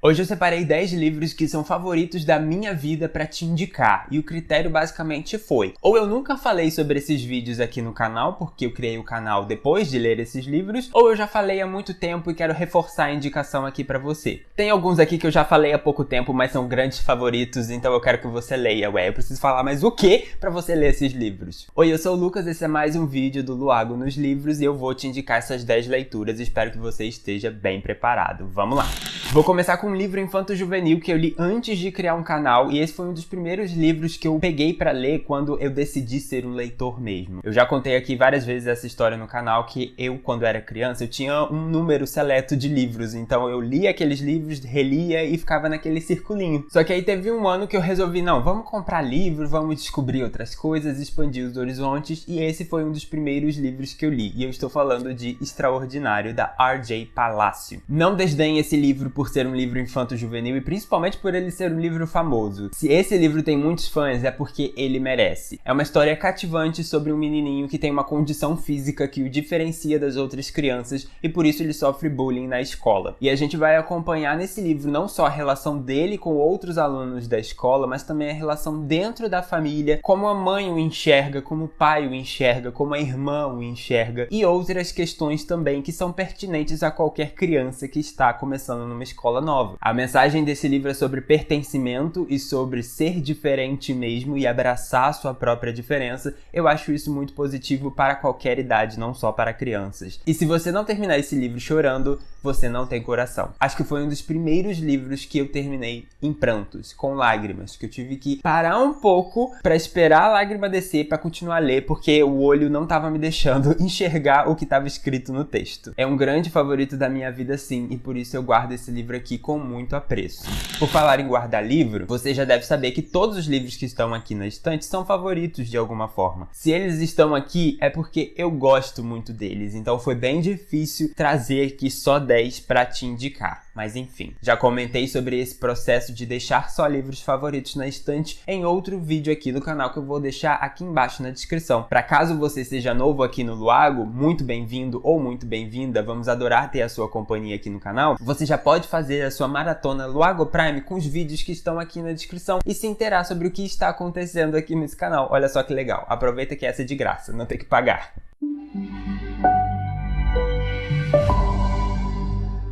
Hoje eu separei 10 livros que são favoritos da minha vida pra te indicar, e o critério basicamente foi: ou eu nunca falei sobre esses vídeos aqui no canal, porque eu criei o canal depois de ler esses livros, ou eu já falei há muito tempo e quero reforçar a indicação aqui pra você. Tem alguns aqui que eu já falei há pouco tempo, mas são grandes favoritos, então eu quero que você leia. Ué, eu preciso falar mais o quê pra você ler esses livros? Oi, eu sou o Lucas, esse é mais um vídeo do Luago nos Livros e eu vou te indicar essas 10 leituras, espero que você esteja bem preparado. Vamos lá! Vou começar com um livro infanto-juvenil que eu li antes de criar um canal, e esse foi um dos primeiros livros que eu peguei pra ler quando eu decidi ser um leitor mesmo. Eu já contei aqui várias vezes essa história no canal, que eu, quando era criança, eu tinha um número seleto de livros, então eu lia aqueles livros, relia e ficava naquele circulinho. Só que aí teve um ano que eu resolvi, não, vamos comprar livro, vamos descobrir outras coisas, expandir os horizontes, e esse foi um dos primeiros livros que eu li, e eu estou falando de Extraordinário, da R.J. Palacio. Não desdenhe esse livro por ser um livro infanto-juvenil e principalmente por ele ser um livro famoso. Se esse livro tem muitos fãs é porque ele merece. É uma história cativante sobre um menininho que tem uma condição física que o diferencia das outras crianças e por isso ele sofre bullying na escola. E a gente vai acompanhar nesse livro não só a relação dele com outros alunos da escola, mas também a relação dentro da família, como a mãe o enxerga, como o pai o enxerga, como a irmã o enxerga e outras questões também que são pertinentes a qualquer criança que está começando numa escola nova. A mensagem desse livro é sobre pertencimento e sobre ser diferente mesmo e abraçar a sua própria diferença. Eu acho isso muito positivo para qualquer idade, não só para crianças. E se você não terminar esse livro chorando, você não tem coração. Acho que foi um dos primeiros livros que eu terminei em prantos, com lágrimas, que eu tive que parar um pouco para esperar a lágrima descer para continuar a ler, porque o olho não estava me deixando enxergar o que estava escrito no texto. É um grande favorito da minha vida, sim, e por isso eu guardo esse livro aqui com muito apreço. Por falar em guardar livro, você já deve saber que todos os livros que estão aqui na estante são favoritos de alguma forma. Se eles estão aqui é porque eu gosto muito deles, então foi bem difícil trazer aqui só 10 para te indicar. Mas enfim, já comentei sobre esse processo de deixar só livros favoritos na estante em outro vídeo aqui do canal que eu vou deixar aqui embaixo na descrição. Para caso você seja novo aqui no Luago, muito bem-vindo ou muito bem-vinda, vamos adorar ter a sua companhia aqui no canal. Você já pode fazer a sua maratona Luago Prime com os vídeos que estão aqui na descrição e se inteirar sobre o que está acontecendo aqui nesse canal. Olha só que legal, aproveita que essa é de graça, não tem que pagar.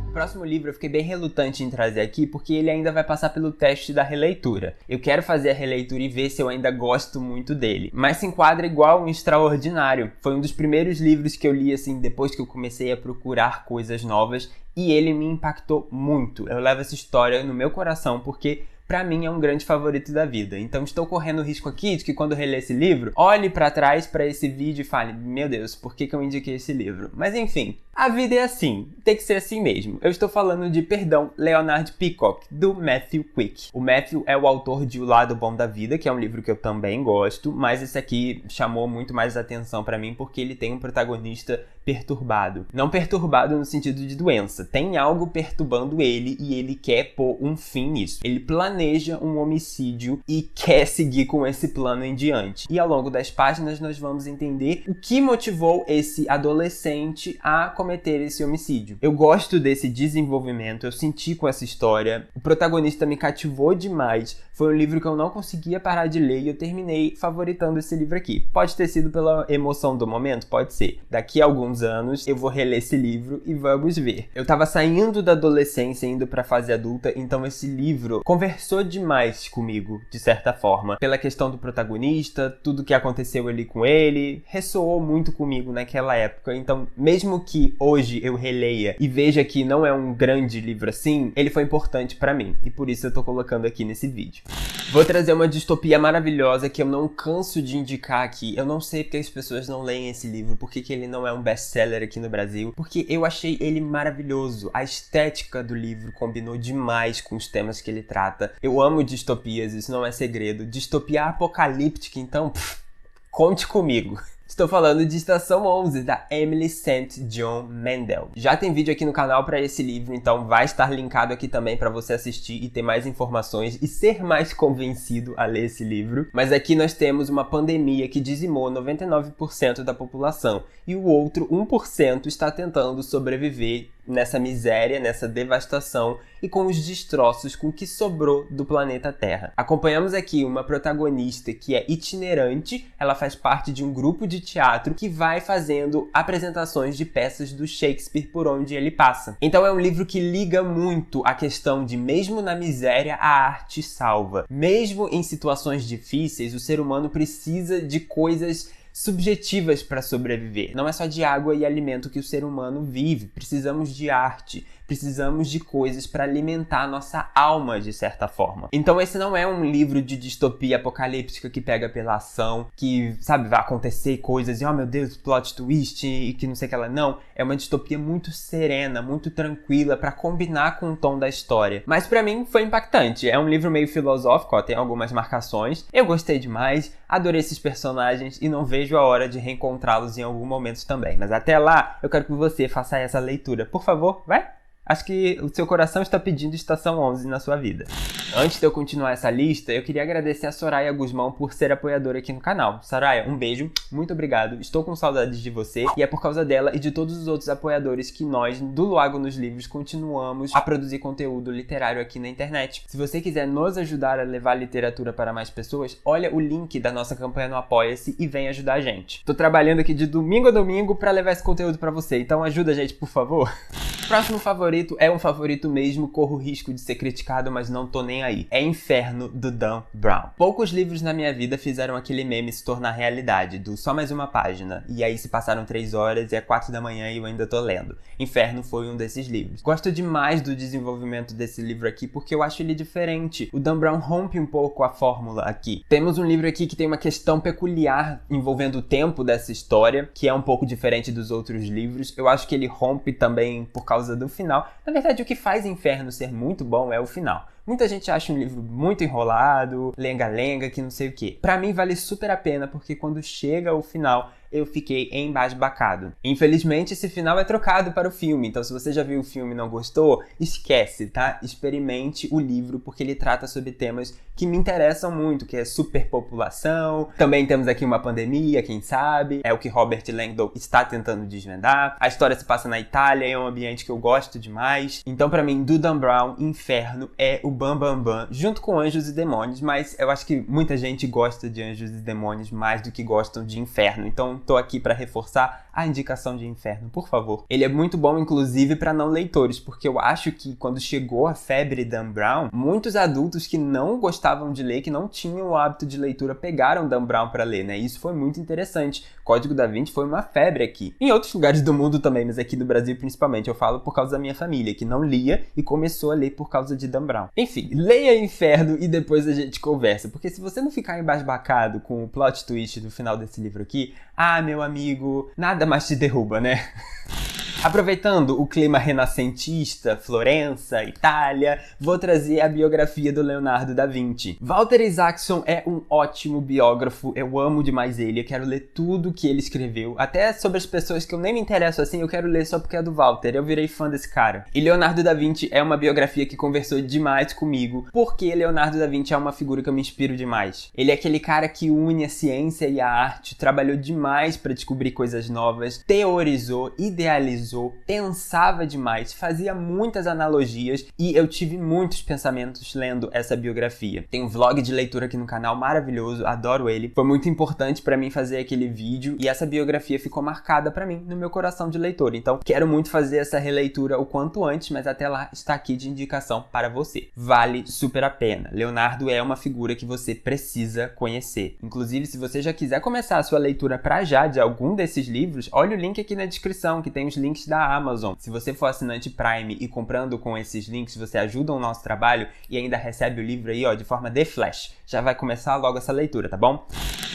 O próximo livro eu fiquei bem relutante em trazer aqui porque ele ainda vai passar pelo teste da releitura. Eu quero fazer a releitura e ver se eu ainda gosto muito dele. Mas se enquadra igual um Extraordinário. Foi um dos primeiros livros que eu li assim depois que eu comecei a procurar coisas novas e ele me impactou muito. Eu levo essa história no meu coração porque pra mim é um grande favorito da vida. Então estou correndo o risco aqui de que quando eu reler esse livro, olhe pra trás pra esse vídeo e fale, meu Deus, por que eu indiquei esse livro? Mas enfim, a vida é assim, tem que ser assim mesmo. Eu estou falando de Perdão, Leonard Peacock, do Matthew Quick. O Matthew é o autor de O Lado Bom da Vida, que é um livro que eu também gosto, mas esse aqui chamou muito mais atenção pra mim porque ele tem um protagonista perturbado. Não perturbado no sentido de doença, tem algo perturbando ele e ele quer pôr um fim nisso. Ele planeja um homicídio e quer seguir com esse plano em diante. E ao longo das páginas nós vamos entender o que motivou esse adolescente a cometer esse homicídio. Eu gosto desse desenvolvimento, eu senti com essa história, o protagonista me cativou demais, foi um livro que eu não conseguia parar de ler e eu terminei favoritando esse livro aqui. Pode ter sido pela emoção do momento? Pode ser. Daqui a alguns anos eu vou reler esse livro e vamos ver. Eu tava saindo da adolescência, indo pra fase adulta, então esse livro conversou demais comigo, de certa forma. Pela questão do protagonista, tudo que aconteceu ali com ele, ressoou muito comigo naquela época. Então, mesmo que hoje eu releia e veja que não é um grande livro assim, ele foi importante pra mim. E por isso eu tô colocando aqui nesse vídeo. Vou trazer uma distopia maravilhosa que eu não canso de indicar aqui. Eu não sei porque as pessoas não leem esse livro, porque que ele não é um best-seller aqui no Brasil, porque eu achei ele maravilhoso. A estética do livro combinou demais com os temas que ele trata. Eu amo distopias, isso não é segredo. Distopia apocalíptica, então, conte comigo. Estou falando de Estação 11, da Emily St. John Mandel. Já tem vídeo aqui no canal para esse livro, então vai estar linkado aqui também para você assistir e ter mais informações e ser mais convencido a ler esse livro. Mas aqui nós temos uma pandemia que dizimou 99% da população e o outro 1% está tentando sobreviver nessa miséria, nessa devastação e com os destroços com o que sobrou do planeta Terra. Acompanhamos aqui uma protagonista que é itinerante, ela faz parte de um grupo de teatro que vai fazendo apresentações de peças do Shakespeare por onde ele passa. Então é um livro que liga muito a questão de mesmo na miséria a arte salva. Mesmo em situações difíceis, o ser humano precisa de coisas subjetivas para sobreviver. Não é só de água e alimento que o ser humano vive. Precisamos de arte, precisamos de coisas para alimentar a nossa alma, de certa forma. Então esse não é um livro de distopia apocalíptica que pega pela ação, que, sabe, vai acontecer coisas e, oh meu Deus, plot twist e que não sei o que ela... Não, é uma distopia muito serena, muito tranquila para combinar com o tom da história. Mas para mim foi impactante. É um livro meio filosófico, ó, tem algumas marcações. Eu gostei demais, adorei esses personagens e não vejo a hora de reencontrá-los em algum momento também. Mas até lá, eu quero que você faça essa leitura. Por favor, vai! Acho que o seu coração está pedindo Estação 11 na sua vida. Antes de eu continuar essa lista, eu queria agradecer a Soraya Guzmão por ser apoiadora aqui no canal. Soraya, um beijo, muito obrigado, estou com saudades de você e é por causa dela e de todos os outros apoiadores que nós, do Luago nos Livros, continuamos a produzir conteúdo literário aqui na internet. Se você quiser nos ajudar a levar literatura para mais pessoas, olha o link da nossa campanha no Apoia-se e vem ajudar a gente. Tô trabalhando aqui de domingo a domingo para levar esse conteúdo para você, então ajuda a gente, por favor. Próximo favorito é um favorito mesmo, corro o risco de ser criticado, mas não tô nem aí. É Inferno, do Dan Brown. Poucos livros na minha vida fizeram aquele meme se tornar realidade, do só mais uma página. E aí se passaram 3 horas e é 4 da manhã e eu ainda tô lendo. Inferno foi um desses livros. Gosto demais do desenvolvimento desse livro aqui porque eu acho ele diferente. O Dan Brown rompe um pouco a fórmula aqui. Temos um livro aqui que tem uma questão peculiar envolvendo o tempo dessa história, que é um pouco diferente dos outros livros. Eu acho que ele rompe também por causa do final. Na verdade, o que faz Inferno ser muito bom é o final. Muita gente acha um livro muito enrolado, lenga-lenga, que não sei o quê. Pra mim vale super a pena, porque quando chega o final, eu fiquei embasbacado. Infelizmente, esse final é trocado para o filme, então se você já viu o filme e não gostou, esquece, tá? Experimente o livro, porque ele trata sobre temas que me interessam muito, que é superpopulação. Também temos aqui uma pandemia, quem sabe? É o que Robert Langdon está tentando desvendar. A história se passa na Itália, é um ambiente que eu gosto demais. Então, pra mim, do Dan Brown, Inferno é o Bam Bam Bam, junto com Anjos e Demônios, mas eu acho que muita gente gosta de Anjos e Demônios mais do que gostam de Inferno, então tô aqui pra reforçar a indicação de Inferno, por favor. Ele é muito bom, inclusive, pra não leitores, porque eu acho que quando chegou a febre Dan Brown, muitos adultos que não gostavam de ler, que não tinham o hábito de leitura, pegaram Dan Brown pra ler, né? E isso foi muito interessante. Código da Vinci foi uma febre aqui. Em outros lugares do mundo também, mas aqui no Brasil principalmente, eu falo por causa da minha família, que não lia e começou a ler por causa de Dan Brown. Enfim, leia Inferno e depois a gente conversa, porque se você não ficar embasbacado com o plot twist do final desse livro aqui, ah, meu amigo, nada mais te derruba, né? Aproveitando o clima renascentista, Florença, Itália, vou trazer a biografia do Leonardo da Vinci. Walter Isaacson é um ótimo biógrafo, eu amo demais ele, eu quero ler tudo que ele escreveu, até sobre as pessoas que eu nem me interesso assim, eu quero ler só porque é do Walter, eu virei fã desse cara. E Leonardo da Vinci é uma biografia que conversou demais comigo, porque Leonardo da Vinci é uma figura que eu me inspiro demais. Ele é aquele cara que une a ciência e a arte, trabalhou demais para descobrir coisas novas, teorizou, idealizou, pensava demais, fazia muitas analogias e eu tive muitos pensamentos lendo essa biografia. Tem um vlog de leitura aqui no canal maravilhoso, adoro ele. Foi muito importante pra mim fazer aquele vídeo e essa biografia ficou marcada pra mim no meu coração de leitor. Então, quero muito fazer essa releitura o quanto antes, mas até lá está aqui de indicação para você. Vale super a pena. Leonardo é uma figura que você precisa conhecer. Inclusive, se você já quiser começar a sua leitura pra já de algum desses livros, olha o link aqui na descrição, que tem os links da Amazon. Se você for assinante Prime e comprando com esses links, você ajuda o nosso trabalho e ainda recebe o livro aí, ó, de forma de flash. Já vai começar logo essa leitura, tá bom?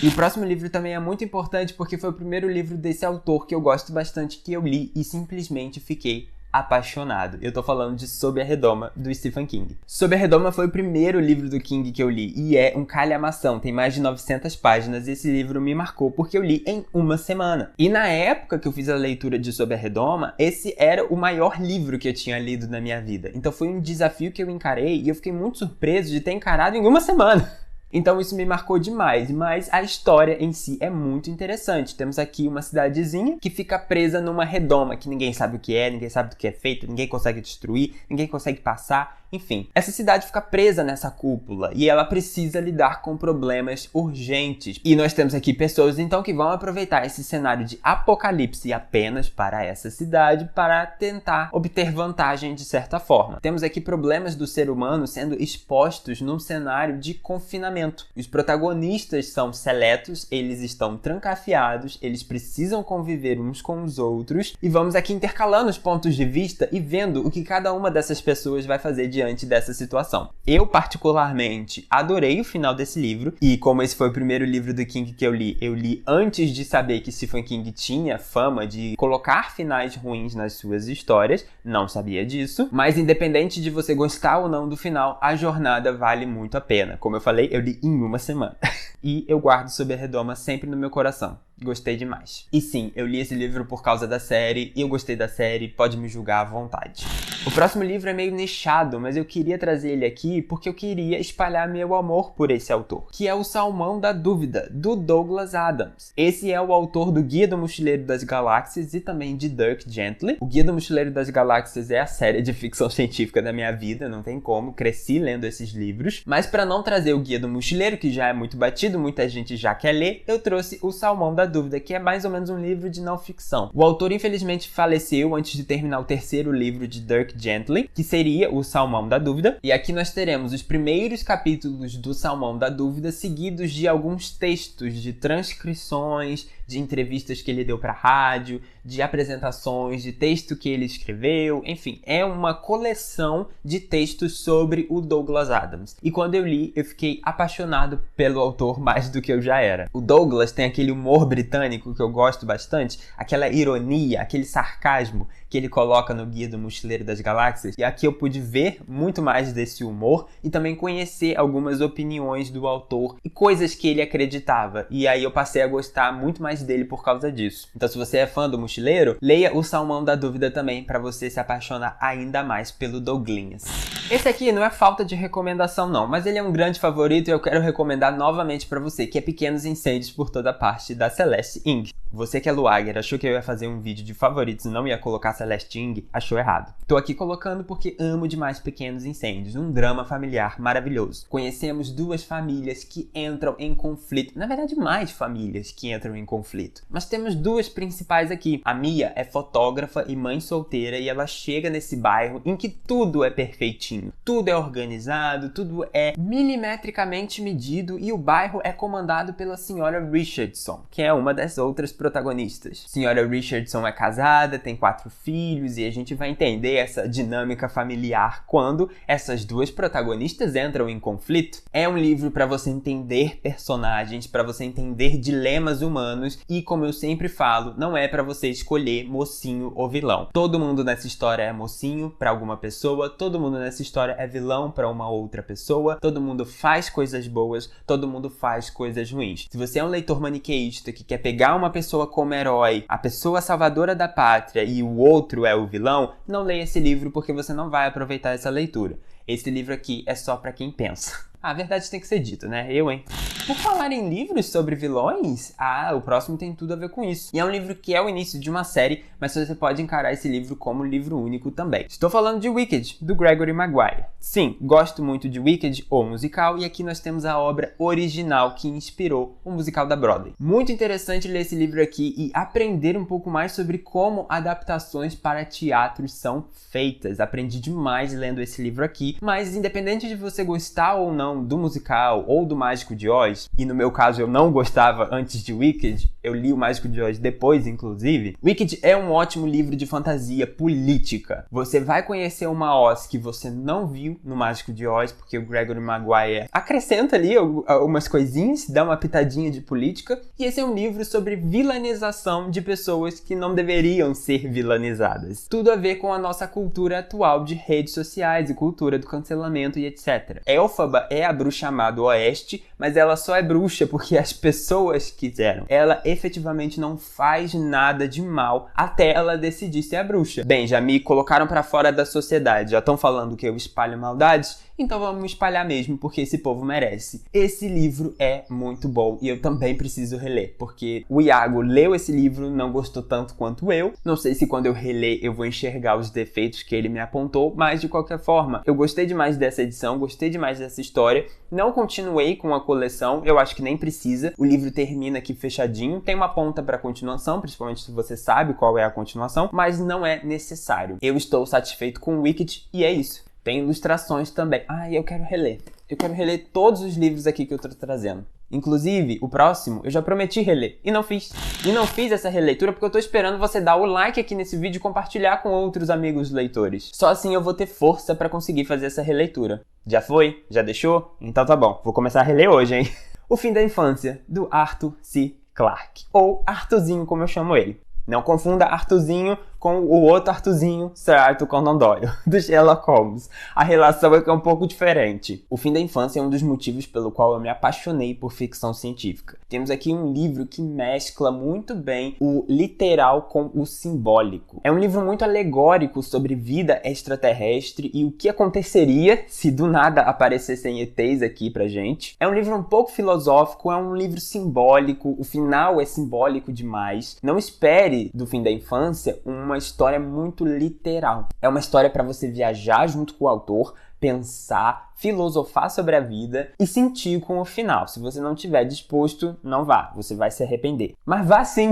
E o próximo livro também é muito importante porque foi o primeiro livro desse autor que eu gosto bastante, que eu li e simplesmente fiquei apaixonado. Eu tô falando de Sob a Redoma, do Stephen King. Sob a Redoma foi o primeiro livro do King que eu li e é um calhamação, tem mais de 900 páginas e esse livro me marcou porque eu li em uma semana. E na época que eu fiz a leitura de Sob a Redoma, esse era o maior livro que eu tinha lido na minha vida. Então foi um desafio que eu encarei e eu fiquei muito surpreso de ter encarado em uma semana. Então isso me marcou demais, mas a história em si é muito interessante. Temos aqui uma cidadezinha que fica presa numa redoma, que ninguém sabe o que é, ninguém sabe do que é feito, ninguém consegue destruir, ninguém consegue passar. Enfim, essa cidade fica presa nessa cúpula e ela precisa lidar com problemas urgentes. E nós temos aqui pessoas então que vão aproveitar esse cenário de apocalipse apenas para essa cidade para tentar obter vantagem de certa forma. Temos aqui problemas do ser humano sendo expostos num cenário de confinamento. Os protagonistas são seletos, eles estão trancafiados, eles precisam conviver uns com os outros e vamos aqui intercalando os pontos de vista e vendo o que cada uma dessas pessoas vai fazer diante dessa situação. Eu, particularmente, adorei o final desse livro e como esse foi o primeiro livro do King que eu li antes de saber que Stephen King tinha fama de colocar finais ruins nas suas histórias, não sabia disso, mas independente de você gostar ou não do final, a jornada vale muito a pena. Como eu falei, eu li em uma semana. E eu guardo Sob a Redoma sempre no meu coração. Gostei demais. E sim, eu li esse livro por causa da série, e eu gostei da série, pode me julgar à vontade. O próximo livro é meio nichado, mas eu queria trazer ele aqui porque eu queria espalhar meu amor por esse autor, que é O Salmão da Dúvida, do Douglas Adams. Esse é o autor do Guia do Mochileiro das Galáxias e também de Dirk Gently. O Guia do Mochileiro das Galáxias é a série de ficção científica da minha vida, não tem como, cresci lendo esses livros. Mas para não trazer o Guia do Mochileiro, que já é muito batido, muita gente já quer ler, eu trouxe O Salmão da Dúvida, que é mais ou menos um livro de não ficção. O autor infelizmente faleceu antes de terminar o terceiro livro de Dirk Gently, que seria O Salmão da Dúvida. E aqui nós teremos os primeiros capítulos do Salmão da Dúvida, seguidos de alguns textos de transcrições, de entrevistas que ele deu para rádio, de apresentações, de texto que ele escreveu, enfim, é uma coleção de textos sobre o Douglas Adams. E quando eu li, eu fiquei apaixonado pelo autor mais do que eu já era. O Douglas tem aquele humor britânico que eu gosto bastante, aquela ironia, aquele sarcasmo que ele coloca no Guia do Mochileiro das Galáxias, e aqui eu pude ver muito mais desse humor e também conhecer algumas opiniões do autor e coisas que ele acreditava, e aí eu passei a gostar muito mais dele por causa disso. Então se você é fã do Mochileiro, leia O Salmão da Dúvida também para você se apaixonar ainda mais pelo Douglinhas. Esse aqui não é falta de recomendação não, mas ele é um grande favorito e eu quero recomendar novamente para você, que é Pequenos Incêndios por Toda Parte, da Celeste Ng. Você que é Luager, achou que eu ia fazer um vídeo de favoritos e não ia colocar Celeste Ng, achou errado. Tô aqui colocando porque amo demais Pequenos Incêndios, um drama familiar maravilhoso. Conhecemos duas famílias que entram em conflito, na verdade mais famílias que entram em conflito, mas temos duas principais aqui. A Mia é fotógrafa e mãe solteira e ela chega nesse bairro em que tudo é perfeitinho, tudo é organizado, tudo é milimetricamente medido e o bairro é comandado pela senhora Richardson, que é uma das outras protagonistas. A senhora Richardson é casada, tem 4 filhos e a gente vai entender essa dinâmica familiar quando essas duas protagonistas entram em conflito. É um livro para você entender personagens, para você entender dilemas humanos e, como eu sempre falo, não é para você escolher mocinho ou vilão. Todo mundo nessa história é mocinho para alguma pessoa, todo mundo nessa história é vilão para uma outra pessoa, todo mundo faz coisas boas, todo mundo faz coisas ruins. Se você é um leitor maniqueísta que quer pegar uma pessoa como herói, a pessoa salvadora da pátria e o outro é o vilão, não leia esse livro porque você não vai aproveitar essa leitura. Esse livro aqui é só para quem pensa. A verdade tem que ser dita, né? Eu, hein? Por falar em livros sobre vilões, o próximo tem tudo a ver com isso. E é um livro que é o início de uma série, mas você pode encarar esse livro como livro único também. Estou falando de Wicked, do Gregory Maguire. Sim, gosto muito de Wicked, o musical, e aqui nós temos a obra original que inspirou o musical da Broadway. Muito interessante ler esse livro aqui e aprender um pouco mais sobre como adaptações para teatro são feitas. Aprendi demais lendo esse livro aqui, mas independente de você gostar ou não do musical ou do Mágico de Oz, e no meu caso eu não gostava antes de Wicked, eu li o Mágico de Oz depois, inclusive, Wicked é um ótimo livro de fantasia política. Você vai conhecer uma Oz que você não viu no Mágico de Oz, porque o Gregory Maguire acrescenta ali algumas coisinhas, dá uma pitadinha de política, e esse é um livro sobre vilanização de pessoas que não deveriam ser vilanizadas. Tudo a ver com a nossa cultura atual de redes sociais e cultura do cancelamento e etc. Elphaba é a bruxa má do Oeste, mas ela só é bruxa porque as pessoas quiseram. Ela efetivamente não faz nada de mal até ela decidir ser a bruxa. Bem, já me colocaram pra fora da sociedade, já estão falando que eu espalho maldades, então vamos espalhar mesmo, porque esse povo merece. Esse livro é muito bom e eu também preciso reler, porque o Iago leu esse livro, não gostou tanto quanto eu. Não sei se quando eu reler eu vou enxergar os defeitos que ele me apontou, mas de qualquer forma, eu gostei demais dessa edição, gostei demais dessa história. Não continuei com a coleção, eu acho que nem precisa. O livro termina aqui fechadinho, tem uma ponta para continuação, principalmente se você sabe qual é a continuação, mas não é necessário. Eu estou satisfeito com o Wicked e é isso. Tem ilustrações também. Eu quero reler. Eu quero reler todos os livros aqui que eu tô trazendo. Inclusive, o próximo eu já prometi reler e não fiz. E não fiz essa releitura porque eu tô esperando você dar o like aqui nesse vídeo e compartilhar com outros amigos leitores. Só assim eu vou ter força pra conseguir fazer essa releitura. Já foi? Já deixou? Então tá bom, vou começar a reler hoje, hein? O Fim da Infância, do Arthur C. Clarke. Ou Arthurzinho, como eu chamo ele. Não confunda Arthurzinho com o outro Arthurzinho, Sir Arthur Conan Doyle, do Sherlock Holmes. A relação é que é um pouco diferente. O Fim da Infância é um dos motivos pelo qual eu me apaixonei por ficção científica. Temos aqui um livro que mescla muito bem o literal com o simbólico. É um livro muito alegórico sobre vida extraterrestre e o que aconteceria se do nada aparecessem ETs aqui pra gente. É um livro um pouco filosófico, é um livro simbólico, o final é simbólico demais. Não espere do Fim da Infância uma história muito literal. É uma história para você viajar junto com o autor, pensar, filosofar sobre a vida e sentir com o final. Se você não estiver disposto, não vá, você vai se arrepender. Mas vá sim,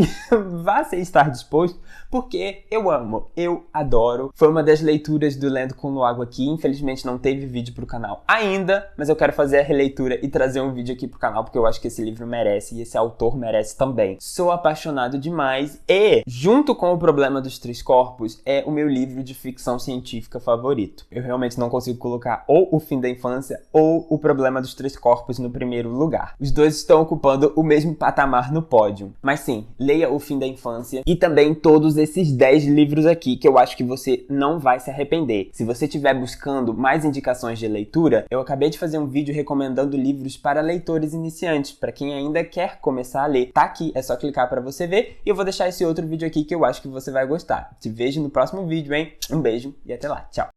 vá sem estar disposto, porque eu amo, eu adoro. Foi uma das leituras do Lendo com Luago aqui, infelizmente não teve vídeo pro canal ainda, mas eu quero fazer a releitura e trazer um vídeo aqui pro canal, porque eu acho que esse livro merece e esse autor merece também. Sou apaixonado demais e, junto com O Problema dos Três Corpos, é o meu livro de ficção científica favorito. Eu realmente não consigo colocar ou O Fim da Infância ou O Problema dos Três Corpos no primeiro lugar. Os dois estão ocupando o mesmo patamar no pódio. Mas sim, leia O Fim da Infância e também todos esses 10 livros aqui que eu acho que você não vai se arrepender. Se você estiver buscando mais indicações de leitura, eu acabei de fazer um vídeo recomendando livros para leitores iniciantes, para quem ainda quer começar a ler. Tá aqui, é só clicar para você ver e eu vou deixar esse outro vídeo aqui que eu acho que você vai gostar. Te vejo no próximo vídeo, hein? Um beijo e até lá. Tchau!